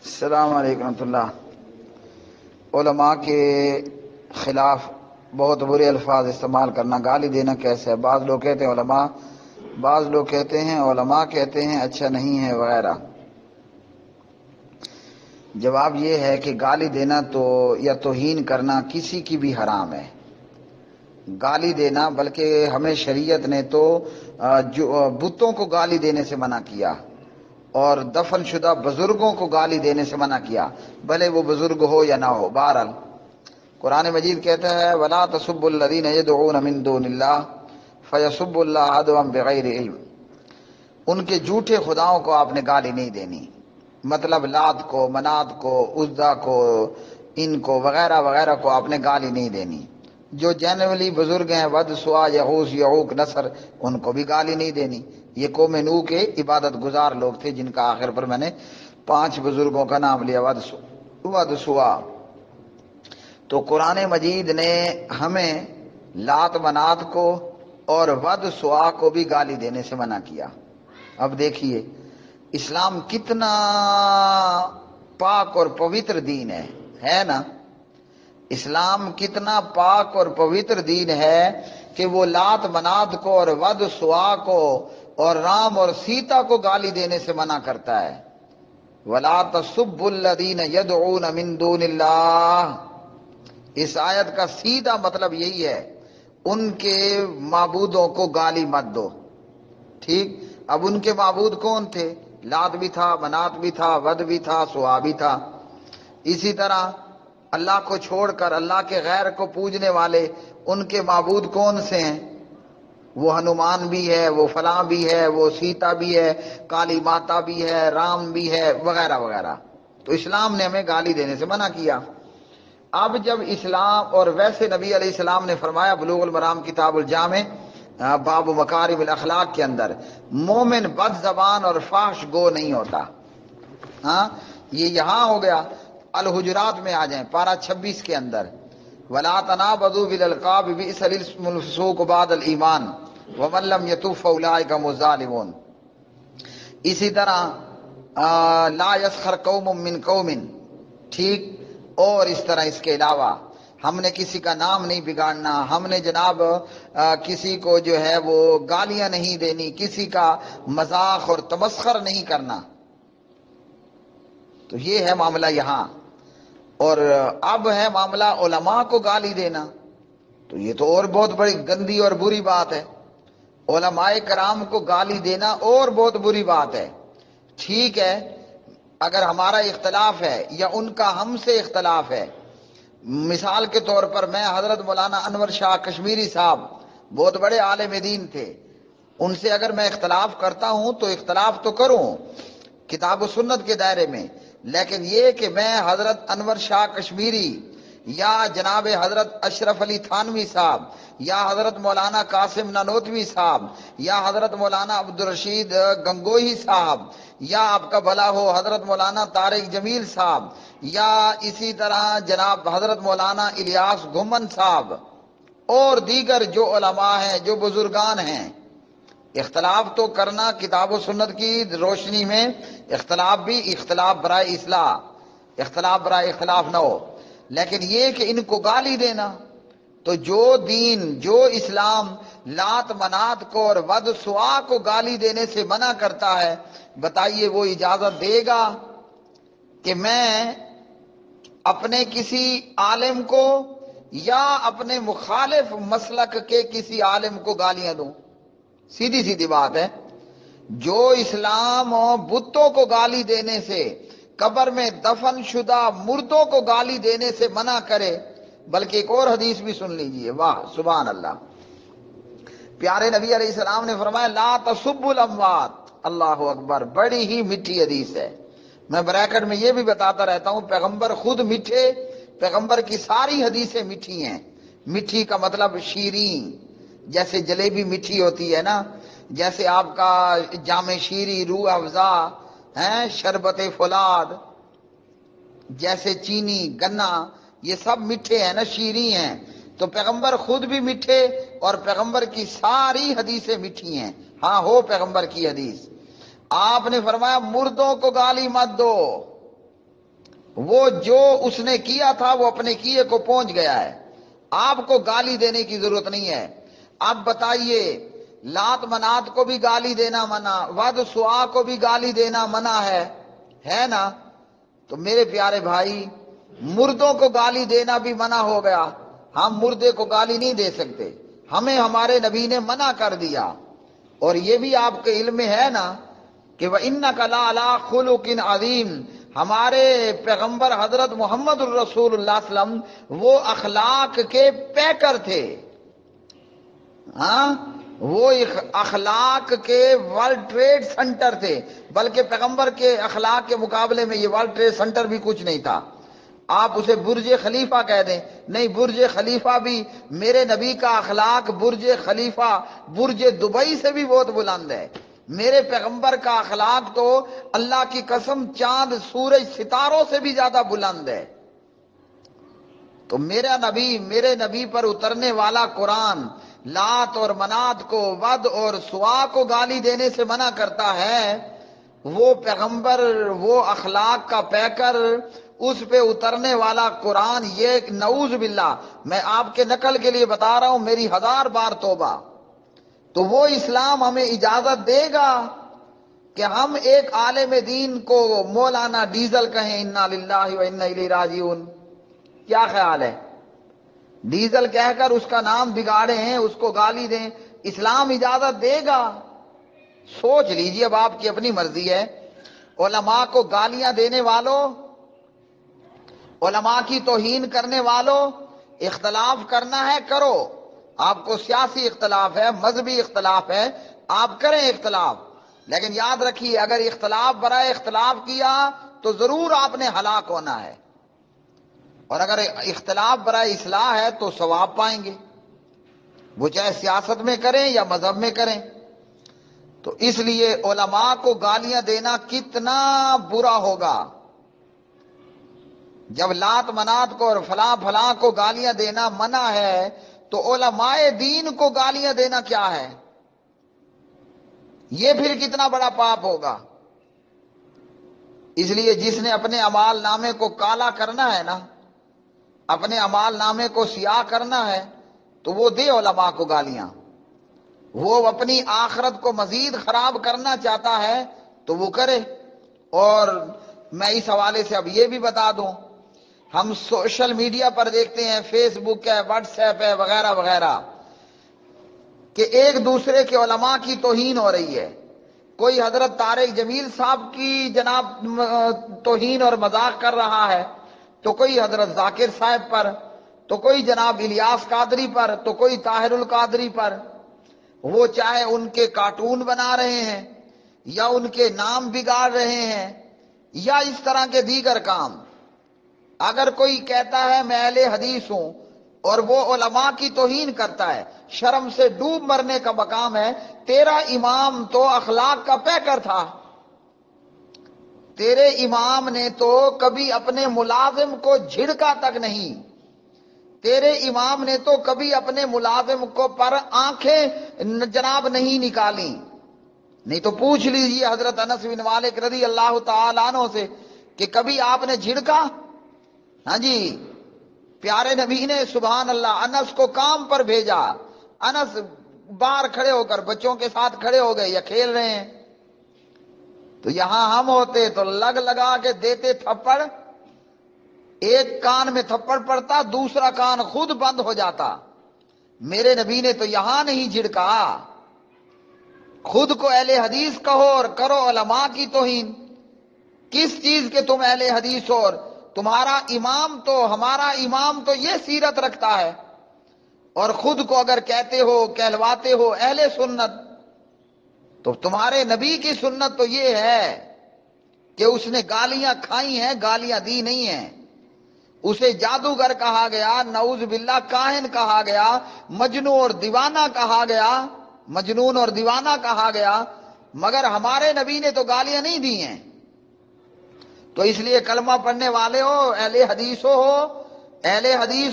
السلام علیکم ورحمۃ اللہ۔ علماء کے خلاف بہت برے الفاظ استعمال کرنا، گالی دینا کیسے ہے؟ بعض لوگ کہتے ہیں علماء، بعض لوگ کہتے ہیں علماء کہتے ہیں اچھا نہیں ہے وغیرہ۔ جواب یہ ہے کہ گالی دینا تو یا توہین کرنا کسی کی بھی حرام ہے۔ گالی دینا، بلکہ ہمیں شریعت نے تو جو بتوں کو گالی دینے سے منع کیا اور دفن شدہ بزرگوں کو گالی دینے سے منع کیا، بھلے وہ بزرگ ہو یا نہ ہو۔ بہرحال قرآن مجید کہتا ہے وَلَا تَسُبُّوا الَّذِينَ يَدْعُونَ مِن دُونِ اللَّهِ فَيَسُبُّوا اللَّهَ عَدْوًا بِغَيْرِ عِلْمٍ۔ ان کے جھوٹے خداؤں کو آپ نے گالی نہیں دینی، مطلب لات کو، منات کو، عزا کو، ان کو وغیرہ وغیرہ کو آپ نے گالی نہیں دینی۔ جو جنرلی بزرگ ہیں، ود، سوا، یغوث، یعوق، نصر، ان کو بھی گالی نہیں دینی۔ یہ قوم نوح کے عبادت گزار لوگ تھے جن کا آخر پر میں نے 5 بزرگوں کا نام لیا، ود، سوا۔ تو قرآن مجید نے ہمیں لات، منات کو اور ود، سوا کو بھی گالی دینے سے منع کیا۔ اب دیکھیے اسلام کتنا پاک اور پوتر دین ہے نا؟ اسلام کتنا پاک اور پوتر دین ہے کہ وہ لات، منات کو اور ود، سوا کو اور رام اور سیتا کو گالی دینے سے منع کرتا ہے۔ وَلَا تَسُبُّوا الَّذِينَ يَدْعُونَ مِن دُونِ اللَّهِ۔ اس آیت کا سیدھا مطلب یہی ہے، ان کے معبودوں کو گالی مت دو۔ ٹھیک؟ اب ان کے معبود کون تھے؟ لات بھی تھا، منات بھی تھا، ود بھی تھا، سوا بھی تھا۔ اسی طرح اللہ کو چھوڑ کر اللہ کے غیر کو پوجنے والے ان کے معبود کون سے ہیں؟ وہ ہنومان بھی ہے، وہ فلاں بھی ہے، وہ سیتا بھی ہے، کالی ماتا بھی ہے، رام بھی ہے، وغیرہ وغیرہ۔ تو اسلام نے ہمیں گالی دینے سے منع کیا۔ اب جب اسلام، اور ویسے نبی علیہ السلام نے فرمایا بلوغ المرام کتاب الجامع باب مکارم الاخلاق کے اندر، مومن بد زبان اور فحش گو نہیں ہوتا۔ ہاں، یہ یہاں ہو گیا۔ الحجرات میں آ جائیں، پارہ 26 کے اندر، وَلَا تَنَابَذُوا بِالْأَلْقَابِ بِئْسَ الِاسْمُ الْفُسُوقُ بَعْدَ الْإِيمَانِ وَمَن لَّمْ يَتُبْ فَأُولَٰئِكَ هُمُ الظَّالِمُونَ۔ اسی طرح لا يسخر قوم من قوم، ٹھیک؟ اور اس طرح اس کے علاوہ ہم نے کسی کا نام نہیں بگاڑنا، ہم نے جناب کسی کو جو ہے وہ گالیاں نہیں دینی، کسی کا مذاق اور تمسخر نہیں کرنا۔ تو یہ ہے معاملہ یہاں۔ اور اب ہے معاملہ علماء کو گالی دینا، تو یہ تو اور بہت بڑی گندی اور بری بات ہے۔ علماء کرام کو گالی دینا اور بہت بری بات ہے۔ ٹھیک ہے، اگر ہمارا اختلاف ہے یا ان کا ہم سے اختلاف ہے، مثال کے طور پر میں حضرت مولانا انور شاہ کشمیری صاحب بہت بڑے عالم دین تھے، ان سے اگر میں اختلاف کرتا ہوں تو اختلاف تو کروں کتاب و سنت کے دائرے میں، لیکن یہ کہ میں حضرت انور شاہ کشمیری یا جناب حضرت اشرف علی تھانوی صاحب یا حضرت مولانا قاسم نانوتوی صاحب یا حضرت مولانا عبدالرشید گنگوہی صاحب یا آپ کا بھلا ہو حضرت مولانا طارق جمیل صاحب یا اسی طرح جناب حضرت مولانا الیاس گھمن صاحب اور دیگر جو علماء ہیں، جو بزرگان ہیں، اختلاف تو کرنا کتاب و سنت کی روشنی میں، اختلاف بھی اختلاف برائے اصلاح، اختلاف برائے اختلاف نہ ہو، لیکن یہ کہ ان کو گالی دینا، تو جو دین، جو اسلام لات، منات کو اور ود، سوا کو گالی دینے سے منع کرتا ہے، بتائیے وہ اجازت دے گا کہ میں اپنے کسی عالم کو یا اپنے مخالف مسلک کے کسی عالم کو گالیاں دوں؟ سیدھی سیدھی بات ہے۔ جو اسلام بتوں کو گالی دینے سے، قبر میں دفن شدہ مردوں کو گالی دینے سے منع کرے، بلکہ ایک اور حدیث بھی سن لیجئے، واہ سبحان اللہ، پیارے نبی علیہ السلام نے فرمایا لا تسبوا الاموات، اللہ اکبر، بڑی ہی میٹھی حدیث ہے۔ میں بریکٹ میں یہ بھی بتاتا رہتا ہوں پیغمبر خود میٹھے، پیغمبر کی ساری حدیثیں میٹھی ہیں۔ میٹھی کا مطلب شیریں، جیسے جلیبی میٹھی ہوتی ہے نا، جیسے آپ کا جام شیری، روح افزا ہیں، شربت فولاد، جیسے چینی، گنا، یہ سب میٹھے ہیں نا، شیریں ہیں۔ تو پیغمبر خود بھی میٹھے اور پیغمبر کی ساری حدیثیں میٹھی ہیں۔ ہاں ہو پیغمبر کی حدیث، آپ نے فرمایا مردوں کو گالی مت دو، وہ جو اس نے کیا تھا وہ اپنے کیے کو پہنچ گیا ہے، آپ کو گالی دینے کی ضرورت نہیں ہے۔ اب بتائیے، لات منات کو بھی گالی دینا منع، ود سوا کو بھی گالی دینا منع ہے نا؟ تو میرے پیارے بھائی، مردوں کو گالی دینا بھی منع ہو گیا، ہم مردے کو گالی نہیں دے سکتے، ہمیں ہمارے نبی نے منع کر دیا۔ اور یہ بھی آپ کے علم میں ہے نا کہ وَإِنَّكَ لَعَلَىٰ خُلُقٍ عَظِيمٍ، ہمارے پیغمبر حضرت محمد الرسول اللہ صلی اللہ علیہ وسلم وہ اخلاق کے پیکر تھے، ہاں، وہ اخلاق کے ورلڈ ٹریڈ سینٹر تھے، بلکہ پیغمبر کے اخلاق کے مقابلے میں یہ ورلڈ ٹریڈ سینٹر بھی کچھ نہیں تھا۔ آپ اسے برج خلیفہ کہہ دیں، نہیں، برج خلیفہ بھی میرے نبی کا اخلاق برج خلیفہ، برج دبئی سے بھی بہت بلند ہے۔ میرے پیغمبر کا اخلاق تو اللہ کی قسم چاند سورج ستاروں سے بھی زیادہ بلند ہے۔ تو میرے نبی پر اترنے والا قرآن لات اور منات کو، ود اور سوا کو گالی دینے سے منع کرتا ہے۔ وہ پیغمبر، وہ اخلاق کا پیکر، اس پہ اترنے والا قرآن، یہ نعوذ باللہ، میں آپ کے نقل کے لیے بتا رہا ہوں، میری 1000 بار توبہ، تو وہ اسلام ہمیں اجازت دے گا کہ ہم ایک عالم دین کو مولانا ڈیزل کہیں، انا للہ و انا الیہ راجعون؟ کیا خیال ہے؟ ڈیزل کہہ کر اس کا نام بگاڑے ہیں، اس کو گالی دیں، اسلام اجازت دے گا؟ سوچ لیجئے، اب آپ کی اپنی مرضی ہے۔ علماء کو گالیاں دینے والوں، علماء کی توہین کرنے والوں، اختلاف کرنا ہے کرو، آپ کو سیاسی اختلاف ہے، مذہبی اختلاف ہے، آپ کریں اختلاف، لیکن یاد رکھیے اگر اختلاف برائے اختلاف کیا تو ضرور آپ نے ہلاک ہونا ہے، اور اگر اختلاف برائے اصلاح ہے تو ثواب پائیں گے، وہ چاہے سیاست میں کریں یا مذہب میں کریں۔ تو اس لیے علماء کو گالیاں دینا کتنا برا ہوگا، جب لات منات کو اور فلاں فلاں کو گالیاں دینا منع ہے تو علماء دین کو گالیاں دینا کیا ہے؟ یہ پھر کتنا بڑا پاپ ہوگا۔ اس لیے جس نے اپنے اعمال نامے کو کالا کرنا ہے نا، اپنے اعمال نامے کو سیاہ کرنا ہے، تو وہ دے علماء کو گالیاں۔ وہ اپنی آخرت کو مزید خراب کرنا چاہتا ہے تو وہ کرے۔ اور میں اس حوالے سے اب یہ بھی بتا دوں، ہم سوشل میڈیا پر دیکھتے ہیں، فیس بک ہے، واٹس ایپ ہے، وغیرہ وغیرہ، کہ ایک دوسرے کے علماء کی توہین ہو رہی ہے۔ کوئی حضرت طارق جمیل صاحب کی جناب توہین اور مذاق کر رہا ہے، تو کوئی حضرت ذاکر صاحب پر، تو کوئی جناب الیاس قادری پر، تو کوئی طاہر القادری پر۔ وہ چاہے ان کے کارٹون بنا رہے ہیں، یا ان کے نام بگاڑ رہے ہیں، یا اس طرح کے دیگر کام۔ اگر کوئی کہتا ہے میں اہل حدیث ہوں اور وہ علماء کی توہین کرتا ہے، شرم سے ڈوب مرنے کا مقام ہے۔ تیرا امام تو اخلاق کا پیکر تھا، تیرے امام نے تو کبھی اپنے ملازم کو جھڑکا تک نہیں، تیرے امام نے تو کبھی اپنے ملازم کو پر آنکھیں جناب نہیں نکالی۔ نہیں تو پوچھ لیجئے حضرت انس بن مالک رضی اللہ تعالیٰ عنہ سے کہ کبھی آپ نے جھڑکا؟ ہاں جی، پیارے نبی نے سبحان اللہ انس کو کام پر بھیجا، انس باہر کھڑے ہو کر بچوں کے ساتھ کھڑے ہو گئے یا کھیل رہے ہیں، تو یہاں ہم ہوتے تو لگا کے دیتے تھپڑ، ایک کان میں تھپڑ پڑتا، دوسرا کان خود بند ہو جاتا۔ میرے نبی نے تو یہاں نہیں جھڑکا۔ خود کو اہل حدیث کہو اور کرو علماء کی توہین۔ کس چیز کے تم اہل حدیث ہو؟ اور تمہارا امام تو، ہمارا امام تو یہ سیرت رکھتا ہے، اور خود کو اگر کہتے ہو، کہلواتے ہو اہل سنت، تو تمہارے نبی کی سنت تو یہ ہے کہ اس نے گالیاں کھائی ہیں، گالیاں دی نہیں ہیں۔ اسے جادوگر کہا گیا، نعوذ باللہ کاہن کہا گیا، مجنون اور دیوانہ کہا گیا، مجنون اور دیوانہ کہا گیا، مگر ہمارے نبی نے تو گالیاں نہیں دی ہیں۔ تو اس لیے کلمہ پڑھنے والے ہو، اہل حدیث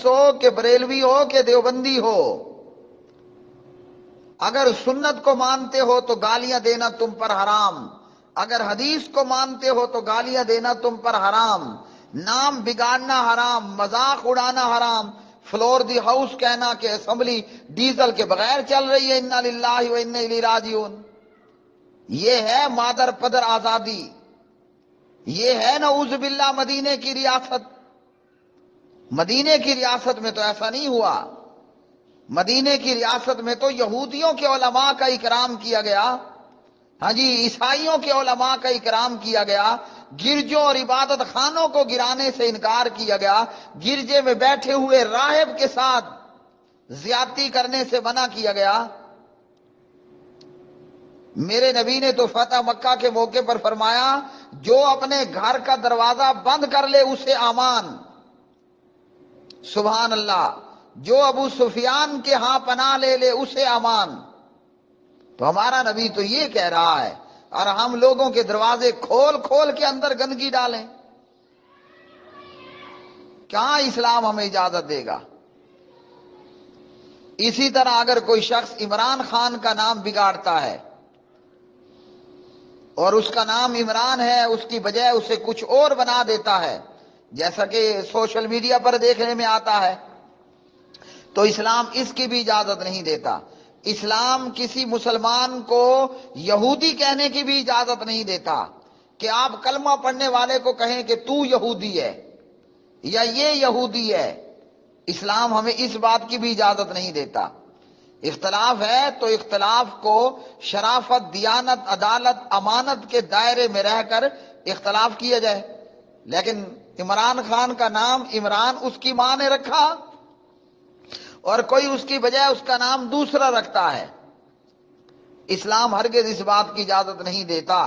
ہو کہ بریلوی ہو کہ دیوبندی ہو، اگر سنت کو مانتے ہو تو گالیاں دینا تم پر حرام، اگر حدیث کو مانتے ہو تو گالیاں دینا تم پر حرام، نام بگاڑنا حرام، مذاق اڑانا حرام، فلور دی ہاؤس کہنا کہ اسمبلی ڈیزل کے بغیر چل رہی ہے، انا للہ و انا الیہ راجعون۔ یہ ہے مادر پدر آزادی، یہ ہے نعوذ باللہ مدینے کی ریاست۔ مدینے کی ریاست میں تو ایسا نہیں ہوا، مدینے کی ریاست میں تو یہودیوں کے علماء کا اکرام کیا گیا، ہاں جی، عیسائیوں کے علماء کا اکرام کیا گیا، گرجوں اور عبادت خانوں کو گرانے سے انکار کیا گیا، گرجے میں بیٹھے ہوئے راہب کے ساتھ زیادتی کرنے سے منع کیا گیا۔ میرے نبی نے تو فتح مکہ کے موقع پر فرمایا، جو اپنے گھر کا دروازہ بند کر لے اسے امان۔ سبحان اللہ، جو ابو سفیان کے ہاں پناہ لے لے اسے امان۔ تو ہمارا نبی تو یہ کہہ رہا ہے، اور ہم لوگوں کے دروازے کھول کھول کے اندر گندگی ڈالیں؟ کہاں اسلام ہمیں اجازت دے گا؟ اسی طرح اگر کوئی شخص عمران خان کا نام بگاڑتا ہے اور اس کا نام عمران ہے، اس کی بجائے اسے کچھ اور بنا دیتا ہے، جیسا کہ سوشل میڈیا پر دیکھنے میں آتا ہے، تو اسلام اس کی بھی اجازت نہیں دیتا۔ اسلام کسی مسلمان کو یہودی کہنے کی بھی اجازت نہیں دیتا کہ آپ کلمہ پڑھنے والے کو کہیں کہ تو یہودی ہے یا یہ یہودی ہے۔ اسلام ہمیں اس بات کی بھی اجازت نہیں دیتا۔ اختلاف ہے تو اختلاف کو شرافت، دیانت، عدالت، امانت کے دائرے میں رہ کر اختلاف کیا جائے، لیکن عمران خان کا نام عمران اس کی ماں نے رکھا اور کوئی اس کی بجائے اس کا نام دوسرا رکھتا ہے۔ اسلام ہرگز اس بات کی اجازت نہیں دیتا